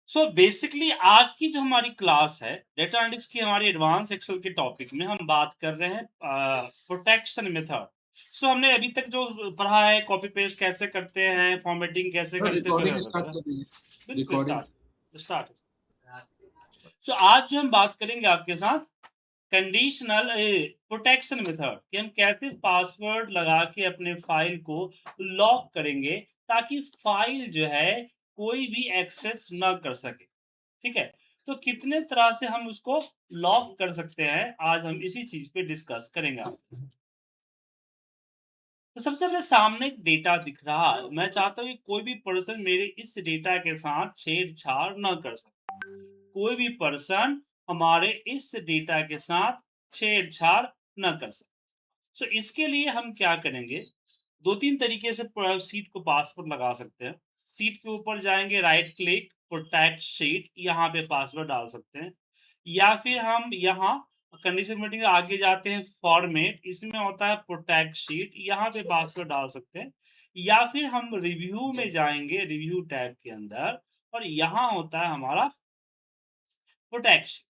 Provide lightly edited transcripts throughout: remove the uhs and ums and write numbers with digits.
So basically आज की जो हमारी क्लास है डेटा एनालिटिक्स की हमारी एडवांस एक्सेल के टॉपिक में हम बात कर रहे हैं प्रोटेक्शन मेथड। सो हमने अभी तक जो पढ़ा है कॉपी पेस्ट कैसे करते हैं, फॉर्मेटिंग कैसे सर करते हैं रिकॉर्डिंग वगैरह स्टार्ट वगैरह। कर दीजिए। बिल्कुल रिकॉर्डिंग। Start start. सो आज जो हम बात करेंगे आपके साथ कंडीशनल प्रोटेक्शन मेथड कि हम कैसे पासवर्ड लगा के अपने फाइल को लॉक करेंगे ताकि फाइल जो है कोई भी एक्सेस ना कर सके। ठीक है? तो कितने तरह से हम उसको लॉक कर सकते हैं, आज हम इसी चीज़ पे डिस्कस करेंगे आपके साथ। तो सबसे पहले सामने एक डेटा दिख रहा है, मैं चाहता हूँ कि कोई भी पर्सन मेरे इस डेटा के साथ छेड़छाड़ ना कर सके। कोई भी पर्सन हमारे इस डेटा के साथ छेड़छाड़ ना कर सके। सो इसके लिए हम क्या करेंगे, 2-3 तरीके से शीट को पासवर्ड लगा सकते हैं। शीट के ऊपर जाएँगे, राइट क्लिक, प्रोटेक्ट शीट, यहाँ पे पासवर्ड डाल सकते हैं। या फिर हम यहाँ कंडीशन मीटिंग आगे जाते हैं, फॉर्मेट, इसमें होता है प्रोटेक्ट शीट, यहाँ पे पासवर्ड डाल सकते हैं। या फिर हम रिव्यू में जाएँगे, रिव्यू टैब के अंदर, और यहाँ होता है हमारा प्रोटेक्ट शीट।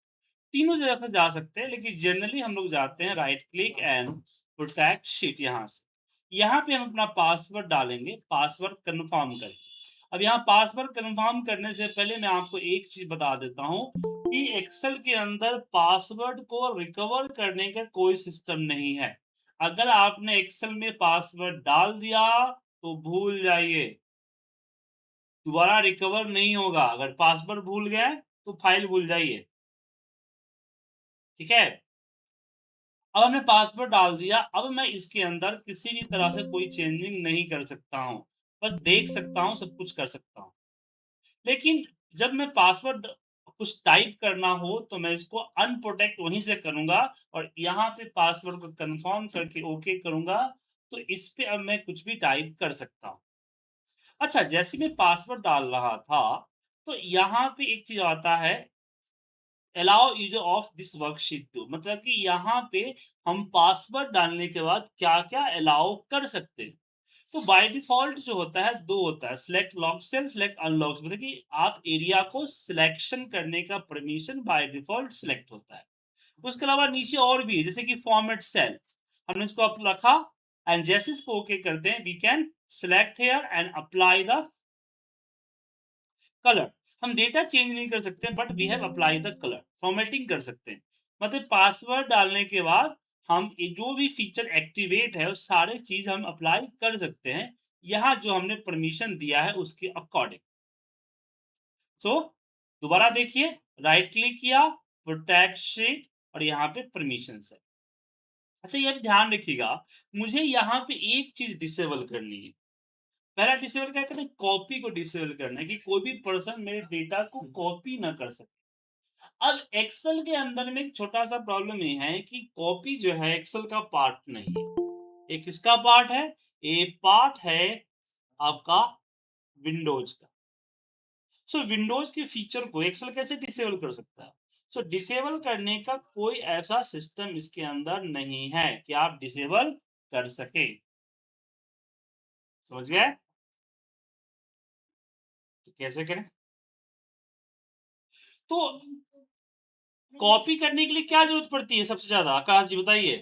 तीनों जगह से जा सकते हैं, लेकिन जनरली हम लोग जाते हैं right click and protect sheet यहाँ से। यहाँ पे हम अपना पासवर्ड डालेंगे, पासवर्ड कन्फर्म करेंगे। अब यहाँ पासवर्ड कन्फर्म करने से पहले मैं आपको एक चीज़ बता देता हूँ कि एक्सेल के अंदर पासवर्ड को रिकवर करने का कोई सिस्टम नहीं है। अगर आपने एक्सेल में पासवर्ड डाल दिया, तो भूल जाइए, दोबारा रिकवर नहीं होगा। अगर पासवर्ड भूल गए, तो फाइल भूल जाइए। ठीक है? अब हमने पासवर्ड डाल दिया, अब मैं इसके अंदर किसी भी तरह से कोई चेंजिंग नहीं कर सकता हूँ। बस देख सकता हूँ, सब कुछ कर सकता हूँ। लेकिन जब मैं पासवर्ड कुछ टाइप करना हो, तो मैं इसको अनप्रोटेक्ट वहीं से करूँगा और यहाँ पे पासवर्ड को कन्फर्म करके ओके करूँगा, तो इस पे अब मैं कुछ भी टाइप कर सकता हूँ। अच्छा, जैसे मैं पासवर्ड डाल रहा था, तो यहाँ पे एक चीज़ आता है, allow user of this worksheet to, मतलब कि यहाँ पे हम पासवर्ड डालने के बाद क्या-क्या अलाउ कर सकते हैं। तो बाय डिफ़ॉल्ट जो होता है 2 होता है, select lock cell, select unlock, मतलब कि आप एरिया को सिलेक्शन करने का परमिशन बाय डिफ़ॉल्ट सिलेक्ट होता है। उसके अलावा नीचे और भी है, जैसे कि फॉर्मेट सेल, हमने इसको अप रखा एंड जैसे इसको ओके करते हैं, we can select here and apply the colour. हम डेटा चेंज नहीं कर सकते, but we have apply the colour, formatting कर सकते हैं। मतलब पासवर्ड डालने के बाद हम ये जो भी फीचर एक्टिवेट है, वो सारे चीज हम अप्लाई कर सकते हैं, यहाँ जो हमने परमिशन दिया है उसके अकॉर्डिंग। सो दोबारा देखिए, राइट क्लिक किया, प्रोटेक्ट शीट, और यहाँ पे परमिशन है। अच्छा, ये भी ध्यान रखिएगा, मुझे यहाँ पे एक चीज डिसेबल करनी है। पहला डिसेबल क्या करना है, कॉपी को डिसेबल करना है कि कोई भी पर्सन मेरे डेटा को कॉपी ना कर सके। अब एक्सेल के अंदर में एक छोटा-सा प्रॉब्लम ये है कि कॉपी जो है एक्सेल का पार्ट नहीं है। ये किसका पार्ट है? ये पार्ट है आपका विंडोज़ का। सो विंडोज़ के फीचर को एक्सेल कैसे डिसेबल कर सकता है? सो डिसेबल करने का कोई ऐसा सिस्टम इसके अंदर नहीं है कि आप डिसेबल कर सके। समझ गए? तो कैसे करें? तो कॉपी करने के लिए क्या ज़रूरत पड़ती है सबसे ज़्यादा? आकाश जी बताइए।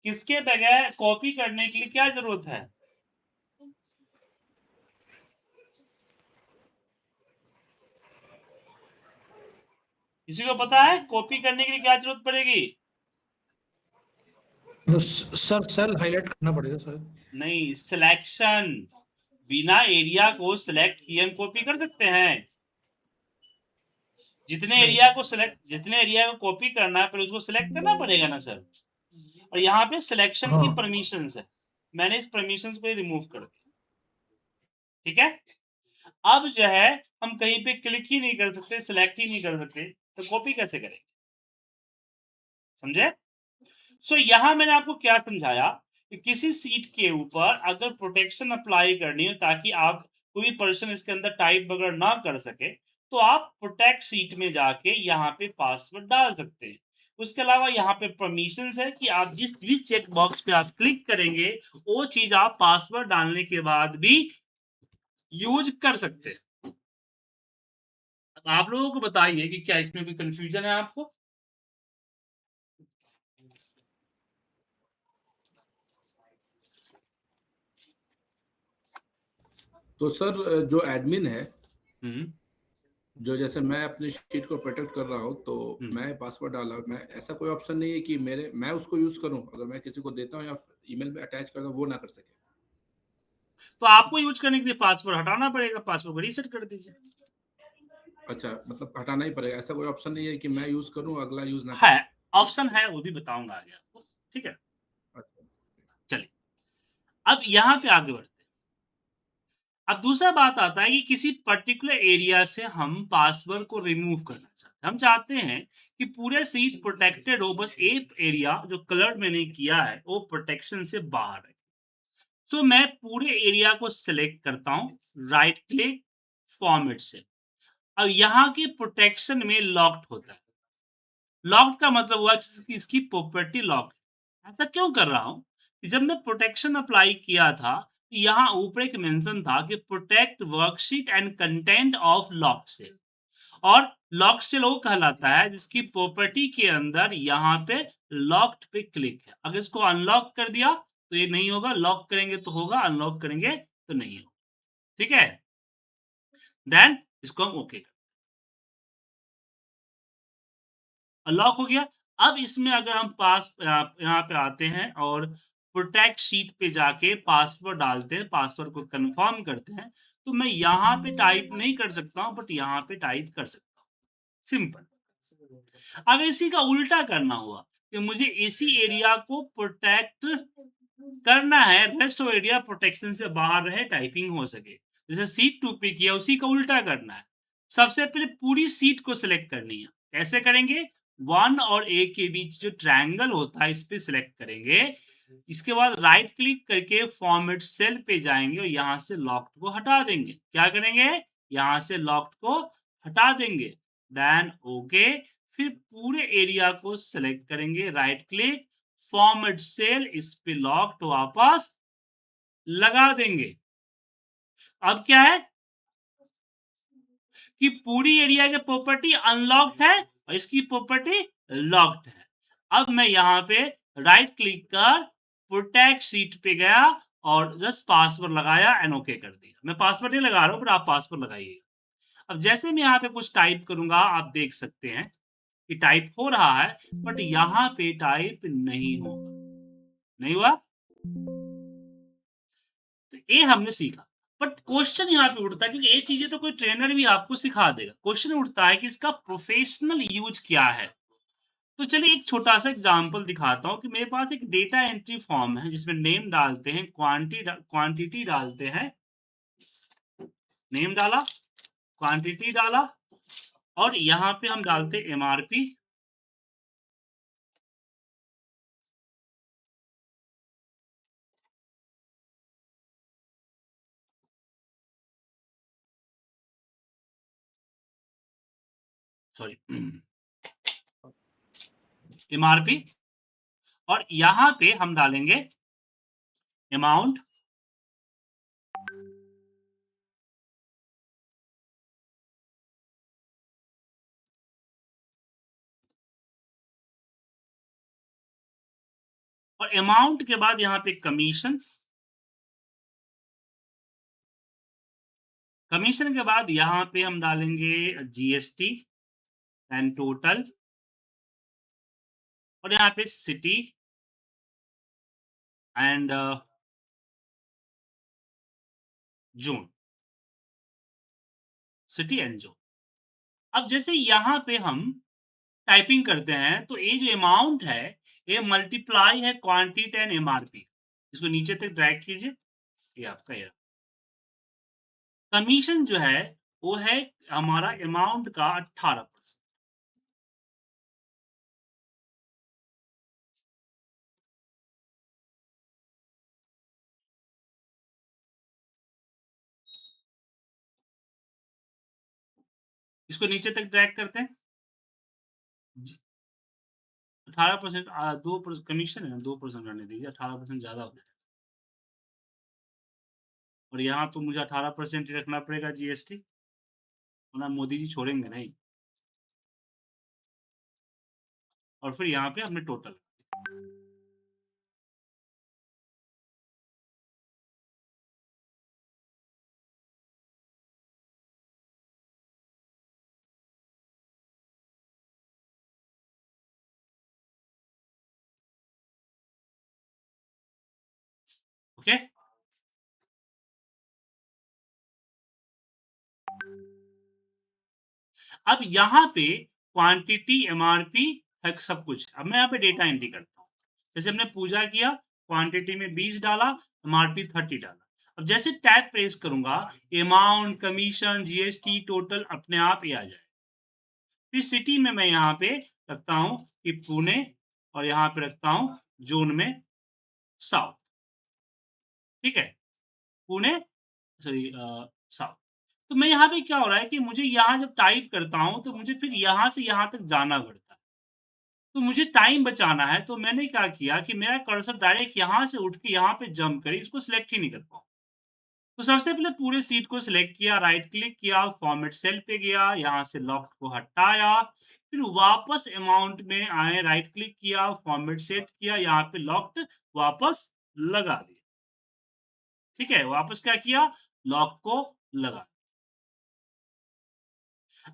किसके बगैर कॉपी करने के लिए क्या ज़रूरत है? किसी को पता है कॉपी करने के लिए क्या ज़रूरत पड़ेगी? सर सेल हाईलाइट करना पड़ेगा सर। नहीं, सिलेक्शन। बिना एरिया को सिलेक्ट किए हम कॉपी कर सकते हैं। नहीं जितने एरिया को कॉपी करना है, पहले उसको सिलेक्ट करना पड़ेगा ना सर। और यहाँ पे सिलेक्शन की हाँ परमिशंस है, मैंने इस परमिशंस को रिमूव कर दिया। ठीक है? अब जो है, हम कहीं पे क्लिक ही नहीं कर सकते, सिलेक्ट ही नहीं कर सकते, तो कॉपी कैसे करेंगे? समझे? सो यहाँ मैंने आपको क्या समझाया कि किसी सीट के ऊपर अगर प्रोटेक्शन अप्लाई करनी हो ताकि आप कोई पर्सन इसके अंदर टाइप वगैरह ना कर सके, तो आप प्रोटेक्ट सीट में जाके यहाँ पे पासवर्ड डाल सकते हैं। उसके अलावा यहाँ पे परमिशंस है कि आप जिस भी चेक बॉक्स पे आप क्लिक करेंगे, वो चीज आप पासवर्ड डालने के बाद भी यूज कर सकते हैं। आप लोगों को बताइए कि क्या इसमें कोई कंफ्यूजन है आपको? तो सर जो एडमिन है, हम्म जो जैसे मैं अपनी शीट को प्रोटेक्ट कर रहा हूँ, तो हम्म। मैं पासवर्ड डाला, मैं ऐसा कोई ऑप्शन नहीं है कि मैं उसको यूज करूँ, अगर मैं किसी को देता हूँ या ईमेल में अटैच करता हूँ वो ना कर सके। तो आपको यूज करने के लिए पासवर्ड हटाना पड़ेगा, पासवर्ड को रीसेट कर दीजिए। अच्छा, मतलब हटाना ही पड़ेगा, ऐसा कोई ऑप्शन नहीं है कि मैं यूज करूँ अगला यूज ना है, करे? ऑप्शन है, वो भी बताऊंगा आगे आपको। ठीक है, अच्छा। चलिए अब यहाँ पे आगे बढ़ते हैं। अब दूसरा बात आता है कि किसी पर्टिकुलर एरिया से हम पासवर्ड को रिमूव करना चाहते हैं। हम चाहते हैं कि पूरे सीट प्रोटेक्टेड हो, बस एक एरिया जो कलर मैंने किया है वो प्रोटेक्शन से बाहर है। सो मैं पूरे एरिया को सिलेक्ट करता हूँ, राइट क्लिक, फॉर्मेट से। अब यहाँ की प्रोटेक्शन में लॉक्ड होता है। लॉक्ड का मतलब हुआ कि इसकी प्रॉपर्टी लॉक है। ऐसा क्यों कर रहा हूँ कि जब मैं प्रोटेक्शन अप्लाई किया था, यहाँ ऊपर एक मेंशन था कि protect worksheet and content of lock cell. और लॉक सेल वो कहलाता है जिसकी प्रॉपर्टी के अंदर यहाँ पे लॉक्ड पे क्लिक है। अगर इसको अनलॉक कर दिया तो ये नहीं होगा, लॉक करेंगे तो होगा, अनलॉक करेंगे तो नहीं होगा। ठीक है, देन इसको हम ओके कर, अनलॉक हो गया। अब इसमें अगर हम यहाँ पे आते हैं और प्रोटेक्ट शीट पे जाके पासवर्ड डालते हैं, पासवर्ड को कंफर्म करते हैं, तो मैं यहाँ पे टाइप नहीं कर सकता हूँ, बट यहाँ पे टाइप कर सकता हूँ। सिंपल। अगर इसी का उल्टा करना हुआ कि मुझे इसी एरिया को प्रोटेक्ट करना है, रेस्ट ऑफ एरिया प्रोटेक्शन से बाहर रहे, टाइपिंग हो सके, जैसे सीट 2 पे किया उसी का उल्टा करना है। सबसे पहले पूरी सीट को सिलेक्ट करनी है। कैसे करेंगे? 1 और A के बीच जो ट्रायंगल होता है इस पे सिलेक्ट करेंगे। इसके बाद राइट क्लिक करके फॉर्मेट सेल पे जाएंगे और यहाँ से लॉक्ड को हटा देंगे। क्या करेंगे? यहाँ से लॉक्ड को हटा देंगे, देन ओके। फिर पूरे एरिया को सिलेक्ट करेंगे, राइट क्लिक, फॉर्मेट सेल, इस पे लॉक्ड वापस लगा देंगे। अब क्या है कि पूरी एरिया की प्रॉपर्टी अनलॉक्ड है और इसकी प्रॉपर्टी लॉक्ड है। अब मैं यहाँ पे राइट क्लिक कर प्रोटेक्ट शीट पे गया और जस्ट पासवर्ड लगाया एंड ओके कर दिया। मैं पासवर्ड नहीं लगा रहा हूँ, पर आप पासवर्ड लगाइए। अब जैसे मैं यहाँ पे कुछ टाइप करूंगा, आप देख सकते हैं कि टाइप हो रहा है, बट यहाँ पे टाइप नहीं होगा। नहीं हुआ? तो ये हमने सीखा। बट क्वेश्चन यहाँ पे उठता है, क्योंकि ये चीजें तो कोई ट्रेनर भी आपको सिखा देगा। क्वेश्चन उठता है कि इसका प्रोफेशनल यूज क्या है। तो चलिए एक छोटा सा एग्जांपल दिखाता हूँ कि मेरे पास एक डेटा एंट्री फॉर्म है जिसमें नेम डालते हैं, क्वांटिटी डालते हैं, नेम डाला, क्वांटिटी डाला, और यहाँ पे हम डालते हैं एमआरपी। Sorry, MRP. और यहाँ पे हम डालेंगे अमाउंट, और अमाउंट के बाद यहाँ पे कमीशन, कमीशन के बाद यहाँ पे हम डालेंगे जीएसटी एंड टोटल, और यहाँ पे city and zone, city and zone. अब जैसे यहाँ पे हम टाइपिंग करते हैं तो ये जो अमाउंट है ये मल्टीप्लाई है क्वांटिटी एंड एमआरपी। इसको नीचे तक ड्रैग कीजिए, ये आपका ये कमीशन जो है वो है हमारा अमाउंट का 18%। इसको नीचे तक ड्रैग करते हैं, 18%, 2% कमीशन है, 2% रहने दीजिए, 18% ज्यादा हो जाएगा। और यहाँ तो मुझे 18% ही रखना पड़ेगा जीएसटी, वरना मोदी जी छोड़ेंगे नहीं। और फिर यहाँ पे हमने टोटल। ओके? अब यहाँ पे क्वांटिटी, एमआरपी है सब कुछ। अब मैं यहाँ पे डेटा एंट्री करता हूँ। जैसे हमने पूजा किया, क्वांटिटी में 20 डाला, एमआरपी 30 डाला। अब जैसे टैब प्रेस करूँगा, अमाउंट, कमीशन, जीएसटी, टोटल अपने आप ये आ जाएगा। फिर सिटी में मैं यहाँ पे रखता हूँ कि पुणे और यहाँ पे रखता हूँ ज़ोन में साउथ। ठीक है? Pune sorry south. तो मैं यहाँ पे क्या हो रहा है कि मुझे यहाँ जब टाइप करता हूँ, तो मुझे फिर यहाँ से यहाँ तक जाना पड़ता है। तो मुझे टाइम बचाना है, तो मैंने क्या किया कि मेरा कर्सर डायरेक्ट यहाँ से उठ के यहाँ पे जंप करे, इसको सिलेक्ट ही नहीं कर पाऊँ। तो सबसे पहले पूरे सीट को सिलेक्ट किया, राइट क्लिक किया, फॉर्मेट सेल पे गया, यहाँ से लॉक्ड को हटाया, फिर वापस अमाउंट में आए, राइट क्लिक किया, फॉर्मेट सेट किया, यहाँ पे लॉक्ड वापस लगा दिया। ठीक है? वापस क्या किया? लॉक को लगा।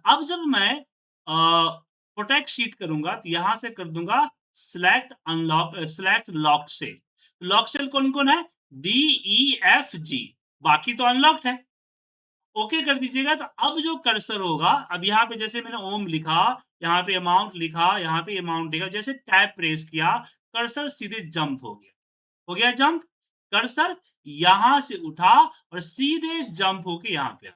अब जब मैं प्रोटेक्ट शीट करूँगा, तो यहाँ से कर दूँगा select unlock select locked cell. Lock cell कौन-कौन है? D, E, F, G. बाकी तो अनलॉक्ड है। ओके कर दीजिएगा, तो अब जो कर्सर होगा, अब यहाँ पे जैसे मैंने ओम लिखा, यहाँ पे अमाउंट लिखा, यहाँ पे अमाउंट लिखा, जैसे टैब प्रेस किया, कर्सर सीधे जंप हो गया। हो गया जंप? कर्सर यहाँ से उठा और सीधे जंप होके यहाँ पे आ,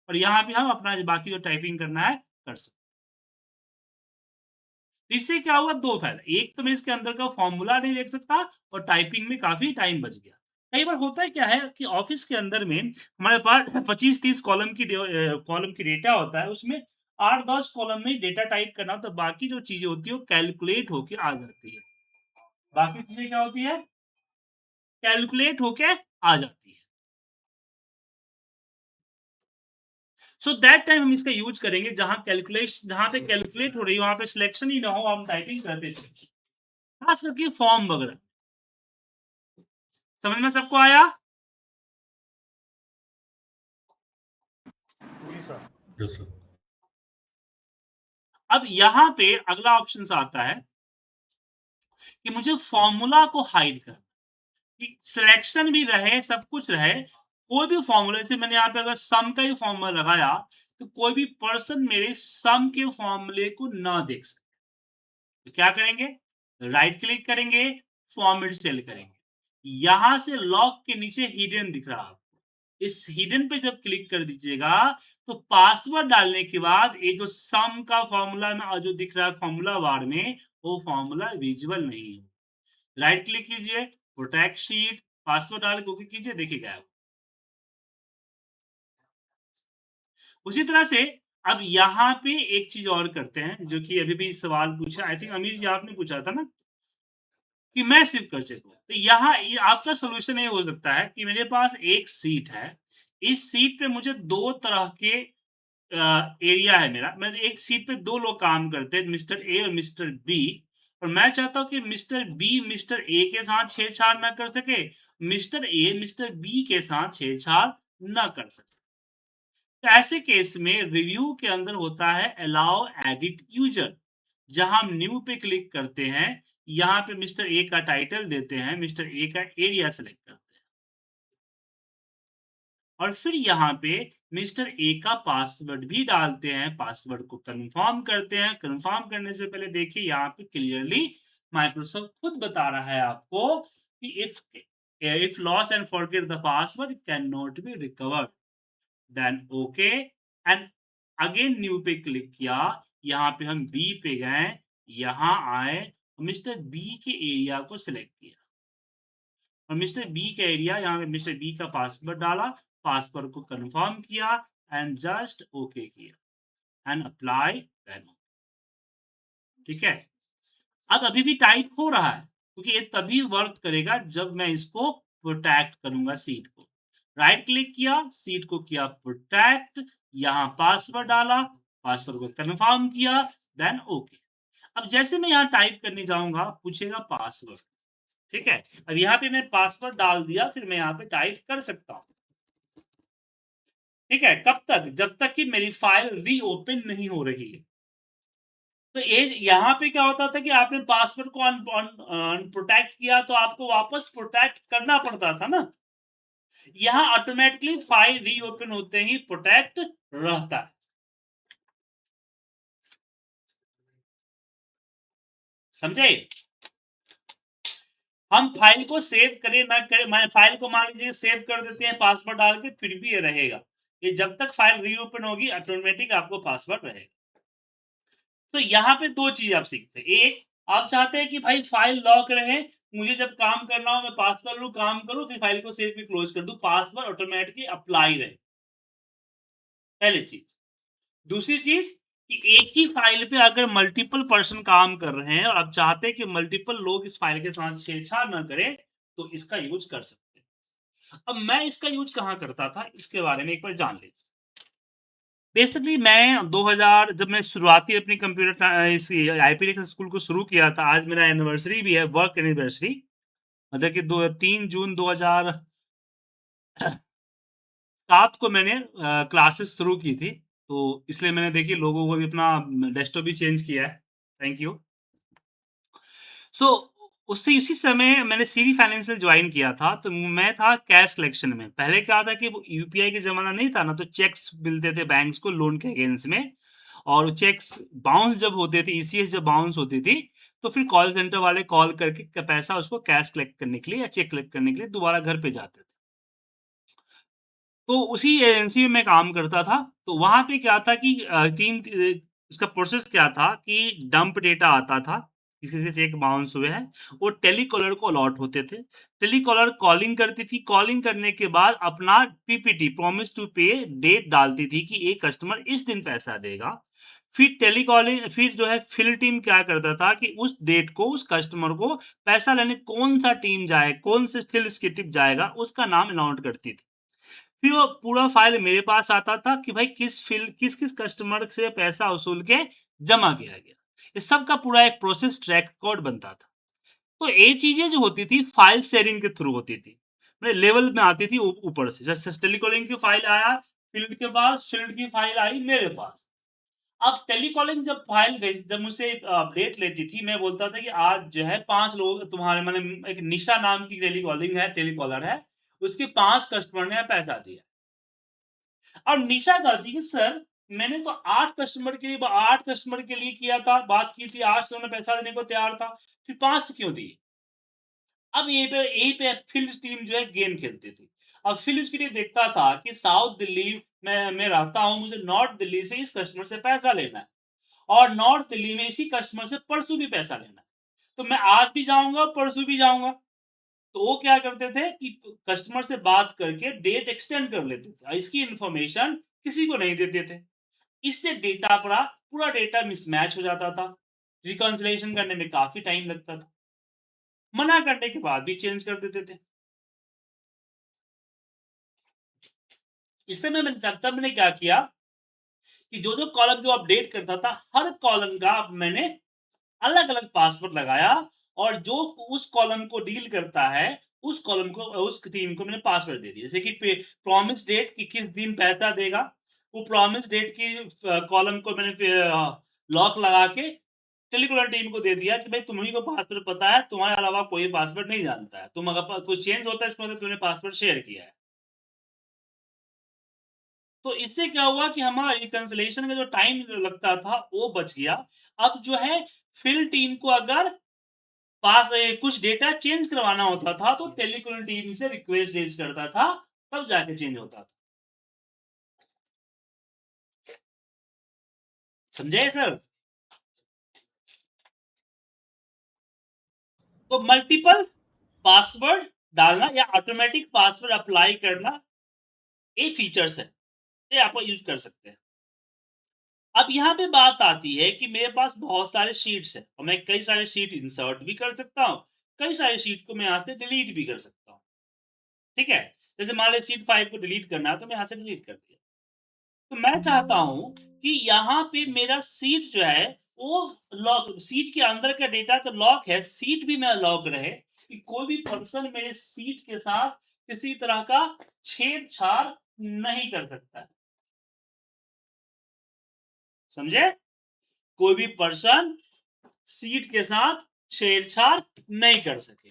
और यहाँ पे हम अपना जो बाकी जो टाइपिंग करना है, कर सकते। इससे क्या हुआ? 2 फायदा। एक तो मैं इसके अंदर का फ़ॉर्मूला नहीं लिख सकता और टाइपिंग में काफ़ी टाइम बच गया। कई बार होता है क्या है कि ऑफ़िस के अंदर में हमारे पास 25-30 कॉलम की डेटा होता है, उसमें 8-10 कॉलम में डेटा टाइप करना, तो बाकी जो चीज़ें होती है वो कैलकुलेट होके आ जाती है। बाकी चीज़ें क्या होती है? कैलकुलेट होके आ जाती है। सो दैट टाइम हम इसका यूज़ करेंगे जहाँ पे कैलकुलेट हो रही है, वहाँ पे सिलेक्शन ही ना हो, हम टाइपिंग करते चलें। खास करके फॉर्म वगैरह। समझ में सबको आया? जी सर। Yes sir. अब यहाँ पे अगला ऑप्शन आता है कि मुझे फॉर्मूला को हाइड करना, कि सिलेक्शन भी रहे, सब कुछ रहे, कोई भी फॉर्मूला, जैसे मैंने यहाँ पे अगर सम का ही फॉर्मूला लगाया, तो कोई भी पर्सन मेरे सम के फॉर्मूले को ना देख सके। तो क्या करेंगे? राइट क्लिक करेंगे, फॉर्मेट सेल करेंगे। यहाँ से लॉक के नीचे हिडन दिख रहा है। इस हिडन पे जब क्लिक कर दीजिएगा, तो पासवर्ड डालने के बाद ये जो सम का फॉर्मूला में जो दिख रहा है फॉर्मूला बार में, वो फॉर्मूला विजिबल नहीं है। राइट क्लिक कीजिए, प्रोटेक्ट शीट, पासवर्ड डाल के ओके कीजिए, देखिए गायब। उसी तरह से अब यहाँ पे एक चीज और करते हैं, जो कि अभी भी सवाल पूछा, आई थिंक अमीर जी आपने पूछा था ना, कि मैं सिर्फ कर सकूँ। तो यहाँ ये आपका सॉल्यूशन ये हो सकता है कि मेरे पास एक सीट है, इस सीट पे मुझे 2 तरह के एरिया है मेरा। मैं एक सीट पे 2 लोग काम करते हैं, मिस्टर ए और मिस्टर बी, और मैं चाहता हूँ कि मिस्टर बी मिस्टर ए के साथ छेड़छाड़ ना कर सके, मिस्टर ए मिस्टर बी के साथ छेड़छाड़ ना कर सके। तो ऐसे केस में रिव्यू के अंदर होता है अलाउ एडिट यूजर, जहां हम न्यू पे क्लिक करते हैं, यहाँ पे मिस्टर ए का टाइटल देते हैं, मिस्टर ए का एरिया सेलेक्ट करते हैं, और फिर यहाँ पे मिस्टर ए का पासवर्ड भी डालते हैं, पासवर्ड को कंफर्म करते हैं। कंफर्म करने से पहले देखिए यहाँ पे क्लियरली माइक्रोसॉफ्ट खुद बता रहा है आपको कि if loss and forget the password can not be recovered, then okay and again new पे क्लिक किया, यहाँ पे हम बी पे गए, यहाँ आए, मिस्टर बी के एरिया को सिलेक्ट किया, और मिस्टर बी का एरिया, यहाँ पे मिस्टर बी का पासवर्ड डाला, पासवर्ड को कंफर्म किया एंड जस्ट ओके किया एंड अप्लाई देन। ठीक है? अब अभी भी टाइप हो रहा है, क्योंकि ये तभी वर्क करेगा जब मैं इसको प्रोटेक्ट करूंगा सीट को। राइट क्लिक किया, शीट को किया प्रोटेक्ट, यहाँ पासवर्ड डाला, पासवर्ड को कन्फर्म किया, देन ओके। अब जैसे मैं यहाँ टाइप करने जाऊँगा, पूछेगा पासवर्ड, ठीक है? अब यहाँ पे मैं पासवर्ड डाल दिया, फिर मैं यहाँ पे टाइप कर सकता हूँ। ठीक है? कब तक? जब तक कि मेरी फाइल रीओपन नहीं हो रही है। तो ये यहाँ पे क्या होता था कि आपने पासवर्ड को अनप्रोटेक्ट किया तो आपको वापस प्रोटेक्ट करना पड़ता था ना। यहाँ ऑटोमेटिकली फाइल रीओपन होते ही प्रोटेक्ट रहता है। समझे? हम फाइल को सेव करें ना करें, मैं फाइल को मान लीजिए सेव कर देते हैं पासवर्ड डाल के, फिर भी ये रहेगा। ये जब तक फाइल रीओपन होगी ऑटोमेटिक आपको पासवर्ड रहेगा। तो यहाँ पे 2 चीज़ आप सीखते हैं। एक, आप चाहते हैं कि भाई फाइल लॉक रहे, मुझे जब काम करना हो मैं पास कर लूँ, काम करूँ, फिर फाइल को सेव भी क्लोज़ कर दूँ, पासवर्ड ऑटोमैटिकली अप्लाई रहे। पहली चीज़। दूसरी चीज़ कि एक ही फाइल पे अगर मल्टीपल पर्सन काम कर रहे हैं और आप चाहते हैं कि मल्टीपल लोग इस फाइल के साथ छेड़छाड़ ना करें, तो इसका यूज़ कर सकते हैं। अब मैं इसका यूज़ कहाँ करता था, इसके बारे में एक बार जान लीजिए। बेसिकली मैं 2000 जब मैं शुरुआती अपनी कंप्यूटर इस आईपीडीएस स्कूल को शुरू किया था, आज मेरा एनिवर्सरी भी है, वर्क एनिवर्सरी, मतलब कि 3 जून 2007 को मैंने क्लासेस शुरू की थी, तो इसलिए मैंने देखिए लोगों को भी अपना डेस्कटॉप भी चेंज किया है। Thank you. सो उससे इसी समय मैंने सीरी फाइनेंशियल ज्वाइन किया था, तो मैं था कैश कलेक्शन में। पहले क्या था कि यूपीआई के ज़माना नहीं था ना, तो चेक्स मिलते थे बैंक्स को लोन के अगेंस्ट में, और चेक्स बाउंस जब होते थे, ईसीएस जब बाउंस होती थी, तो फिर कॉल सेंटर वाले कॉल करके पैसा उसको कैश कलेक्ट करने के लिए या चेक कलेक्ट करने के लिए दोबारा घर पे जाते थे। तो उसी एजेंसी में मैं काम करता था, तो वहाँ पे क्या था कि उसका प्रोसेस क्या था कि डंप डेटा आता था, किसी-किसी चेक बाउंस हुए हैं, वो टेलीकॉलर को अलॉट होते थे। टेलीकॉलर कॉलिंग करती थी, कॉलिंग करने के बाद अपना पीपीटी प्रॉमिस टू पे डेट डालती थी कि ये कस्टमर इस दिन पैसा देगा। फिर जो है फील्ड टीम क्या करता था कि उस डेट को, उस कस्टमर को पैसा लेने कौन-सा टीम जाए, कौन से फील्ड्स की टीम जाएगा, उसका नाम अलॉट करती थी। फिर वो पूरा फाइल मेरे पास आता था कि भाई किस-किस कस्टमर से पैसा वसूल के जमा किया गया। इस सब का पूरा एक प्रोसेस ट्रैक रिकॉर्ड बनता था। तो ये चीज़ें जो होती थी फाइल शेयरिंग के थ्रू होती थी। मतलब लेवल में आती थी ऊपर से। जैसे टेलीकॉलिंग की फाइल आया, फील्ड के पास, फील्ड की फाइल आई मेरे पास। अब टेलीकॉलिंग जब मुझसे अपडेट लेती थी, मैं बोलता था कि आज जो है 5 लोग तुम्हारे, मतलब एक निशा नाम की टेलीकॉलर है, उसके 5 कस्टमर ने पैसा दिया। और निशा कहती कि सर मैंने तो 8 कस्टमर के लिए किया था, बात की थी, 8 लोगों ने पैसा देने को तैयार था, फिर 5 क्यों दिए? अब यहीं पे फील्ड टीम जो है गेम खेलती थी। अब फील्ड की टीम देखता था कि साउथ दिल्ली में मैं रहता हूँ, मुझे नॉर्थ दिल्ली से इस कस्टमर से पैसा लेना है, और नॉर्थ दिल्ली में इसी कस्टमर से परसों भी पैसा लेना है। तो मैं आज भी जाऊँगा, परसों भी जाऊँगा। तो वो क्या करते थे कि कस्टमर से बात करके डेट एक्सटेंड कर लेते थे, और इसकी इन्फॉर्मेशन किसी को नहीं देते थे। इससे डेटा पूरा डेटा मिसमैच हो जाता था। रिकंसिलिएशन करने में काफ़ी टाइम लगता था। मना करने के बाद भी चेंज कर देते थे। इस समय तब मैंने क्या किया कि जो-जो कॉलम जो अपडेट करता था, हर कॉलम का अब मैंने अलग-अलग पासवर्ड लगाया, और जो उस कॉलम को डील करता है, उस टीम को मैंने पासवर्ड दे दिया। जैसे कि प्रॉमिस डेट कि किस दिन पैसा देगा, वो प्रॉमिस डेट की कॉलम को मैंने लॉक लगा के टेलीकॉलर टीम को दे दिया कि भाई तुम्हीं को पासवर्ड पता है, तुम्हारे अलावा कोई पासवर्ड नहीं जानता है। तुम अगर कुछ चेंज होता है, इसका मतलब तुमने पासवर्ड शेयर किया है। तो इससे क्या हुआ कि हमारा रिकंसिलिएशन का जो टाइम लगता था वो बच गया। अब जो है फील्ड टीम को अगर कुछ डेटा चेंज करवाना होता था, तो टेलीकॉलर टीम से रिक्वेस्ट रेज़ करता था, तब जाके चेंज होता था। समझे सर? तो मल्टीपल पासवर्ड डालना या ऑटोमेटिक पासवर्ड अप्लाई करना, ये फीचर्स है। ये आप यूज़ कर सकते हैं। अब यहाँ पे बात आती है कि मेरे पास बहुत सारे शीट्स हैं, और मैं कई सारे शीट इंसर्ट भी कर सकता हूँ, कई सारे शीट को मैं यहाँ से डिलीट भी कर सकता हूँ। ठीक है? जैसे मान लीजिए शीट 5 को डिलीट करना है तो मैं यहाँ से डिलीट कर दिया। तो मैं चाहता हूँ कि यहाँ पे मेरा शीट जो है वो लॉक, शीट के अंदर का डेटा तो लॉक है, शीट भी मेरा लॉक रहे कि कोई भी पर्सन मेरे शीट के साथ किसी तरह का छेड़छाड़ नहीं कर सकता है। समझे? कोई भी पर्सन शीट के साथ छेड़छाड़ नहीं कर सके।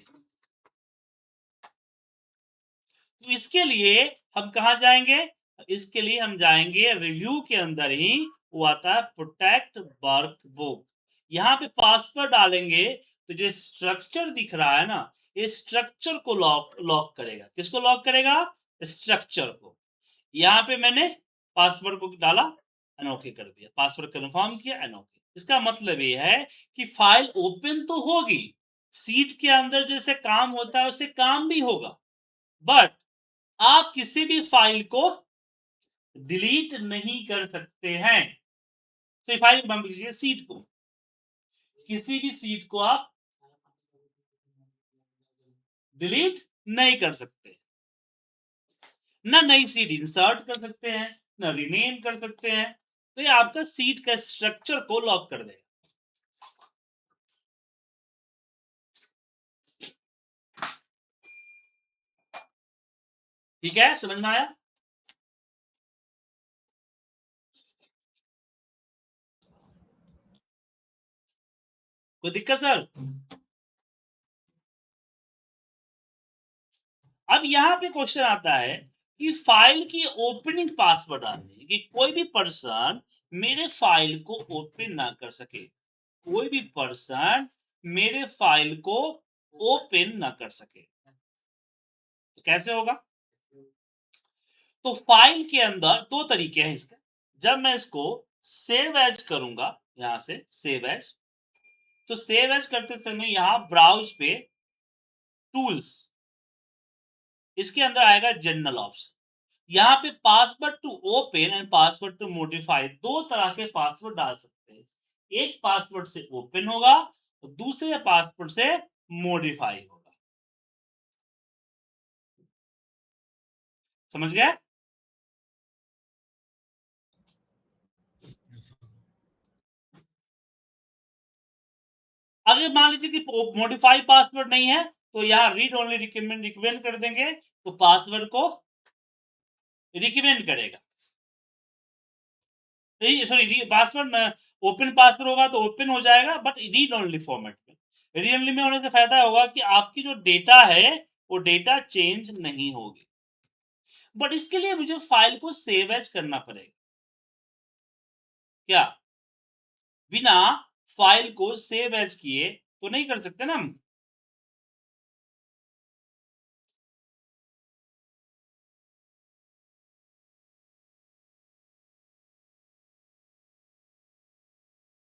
तो इसके लिए हम कहा जाएंगे? इसके लिए हम जाएंगे रिव्यू के अंदर ही, वो आता है प्रोटेक्ट वर्कबुक। यहाँ पे पासवर्ड डालेंगे तो जो स्ट्रक्चर दिख रहा है ना, ये स्ट्रक्चर को लॉक करेगा। किसको लॉक करेगा? स्ट्रक्चर को। यहाँ पे मैंने पासवर्ड को डाला, अनोके कर दिया, पासवर्ड कंफर्म किया, अनोके। इसका मतलब ये है कि फाइल ओपन तो होगी, सीट के अंदर जैसे काम होता है उससे काम भी होगा, बट आप किसी भी फाइल को डिलीट नहीं कर सकते हैं। तो फाइल बंद कीजिए, सीट को, किसी भी सीट को आप डिलीट नहीं कर सकते। ना नई सीट इंसर्ट कर सकते हैं, ना रिनेम कर सकते हैं। तो ये आपका सीट का स्ट्रक्चर को लॉक कर देगा। ठीक है, समझ में आया? कोई दिक्कत सर? अब यहाँ पे क्वेश्चन आता है कि फाइल की ओपनिंग पासवर्ड डालने कि कोई भी पर्सन मेरे फाइल को ओपन ना कर सके, कोई भी पर्सन मेरे फाइल को ओपन ना कर सके। तो कैसे होगा? तो फाइल के अंदर दो तरीके हैं इसके। जब मैं इसको सेव एज करूंगा, यहां से सेव एज, तो सेव एज करते समय यहां ब्राउज पे टूल्स, इसके अंदर आएगा जनरल ऑप्शन। यहाँ पे password to open and password to modify, दो तरह के पासवर्ड डाल सकते हैं। एक पासवर्ड से ओपन होगा और दूसरे पासवर्ड से मॉडिफाई होगा। समझ गए? अगर मान लीजिए कि मॉडिफाई पासवर्ड नहीं है तो यहाँ रीड ओनली रिकमेंड कर देंगे, तो पासवर्ड को रिकमेंड करेगा। सॉरी, पासवर्ड ओपन पासवर्ड होगा तो ओपन हो जाएगा, बट रीड ओनली फॉर्मेट में। रीड ओनली में होने से फायदा होगा कि आपकी जो डेटा है वो डेटा चेंज नहीं होगी, बट इसके लिए मुझे फाइल को सेव एज करना पड़ेगा। क्या बिना फाइल को सेव एज किए तो नहीं कर सकते ना हम?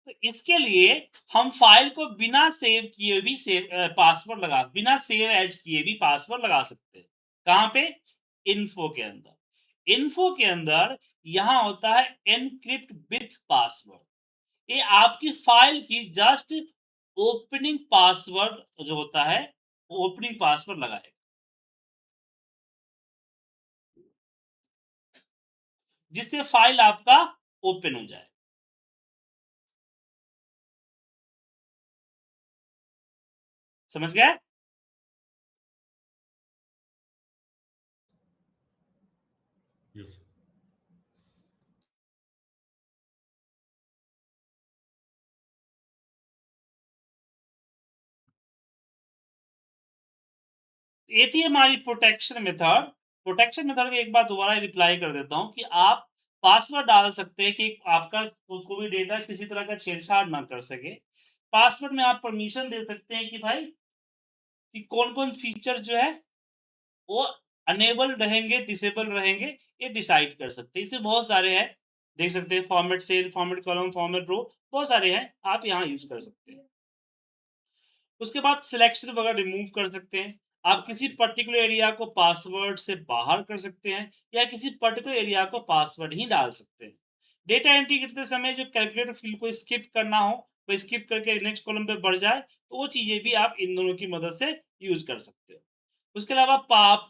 तो इसके लिए हम फाइल को बिना सेव किए भी पासवर्ड लगा, बिना सेव एज किए भी पासवर्ड लगा सकते हैं। कहां पे? इन्फो के अंदर। इन्फो के अंदर यहां होता है एनक्रिप्ट विथ पासवर्ड। ये आपकी फाइल की जस्ट ओपनिंग पासवर्ड जो होता है, ओपनिंग पासवर्ड लगाएगा, जिससे फाइल आपका ओपन हो जाए। समझ गए? यस। ये थी हमारी प्रोटेक्शन मेथड। प्रोटेक्शन मेथड का एक बार दोबारा रिप्लाई कर देता हूं कि आप पासवर्ड डाल सकते हैं कि आपका कोई डेटा किसी तरह का छेड़छाड़ ना कर सके। पासवर्ड में आप परमिशन दे सकते हैं कि भाई कि कौन कौन फीचर जो है वो अनेबल रहेंगे, डिसेबल रहेंगे, ये डिसाइड कर सकते हैं। इसमें बहुत सारे हैं, देख सकते हैं, format cell, format column, format row, बहुत सारे हैं, आप यहाँ यूज कर सकते हैं। उसके बाद सिलेक्शन वगैरह रिमूव कर सकते हैं। आप किसी पर्टिकुलर एरिया को पासवर्ड से बाहर कर सकते हैं या किसी पर्टिकुलर एरिया को पासवर्ड ही डाल सकते हैं। डेटा एंट्री करते समय जो कैलकुलेटर फील्ड को स्किप करना हो, वो स्किप करके नेक्स्ट कॉलम पे बढ़ जाए, तो वो चीजें भी आप इन दोनों की मदद से यूज कर सकते हो। उसके अलावा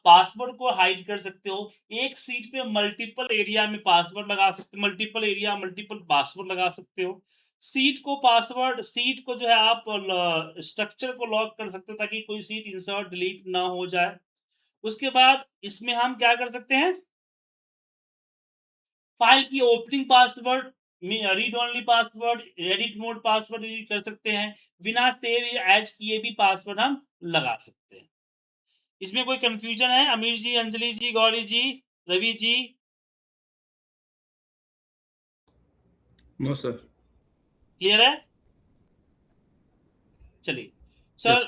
पासवर्ड को हाइड कर सकते हो। एक सीट पे मल्टीपल एरिया में पासवर्ड लगा सकते हो, मल्टीपल एरिया, मल्टीपल पासवर्ड लगा सकते हो। सीट को जो है आप स्ट्रक्चर को लॉक कर सकते हो ताकि कोई सीट इंसर्ट डिलीट ना हो जाए। उसके बाद इसमें हम क्या कर सकते हैं, फाइल की opening password, read only password, edit mode password कर सकते हैं। बिना सेव एज किए भी पासवर्ड हम लगा सकते हैं। इसमें कोई कंफ्यूजन है Amir ji, Anjali ji, Gauri ji, Ravi ji? No sir. Clear है? चलिए यस। सर,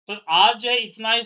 तो आज जो है इतना ही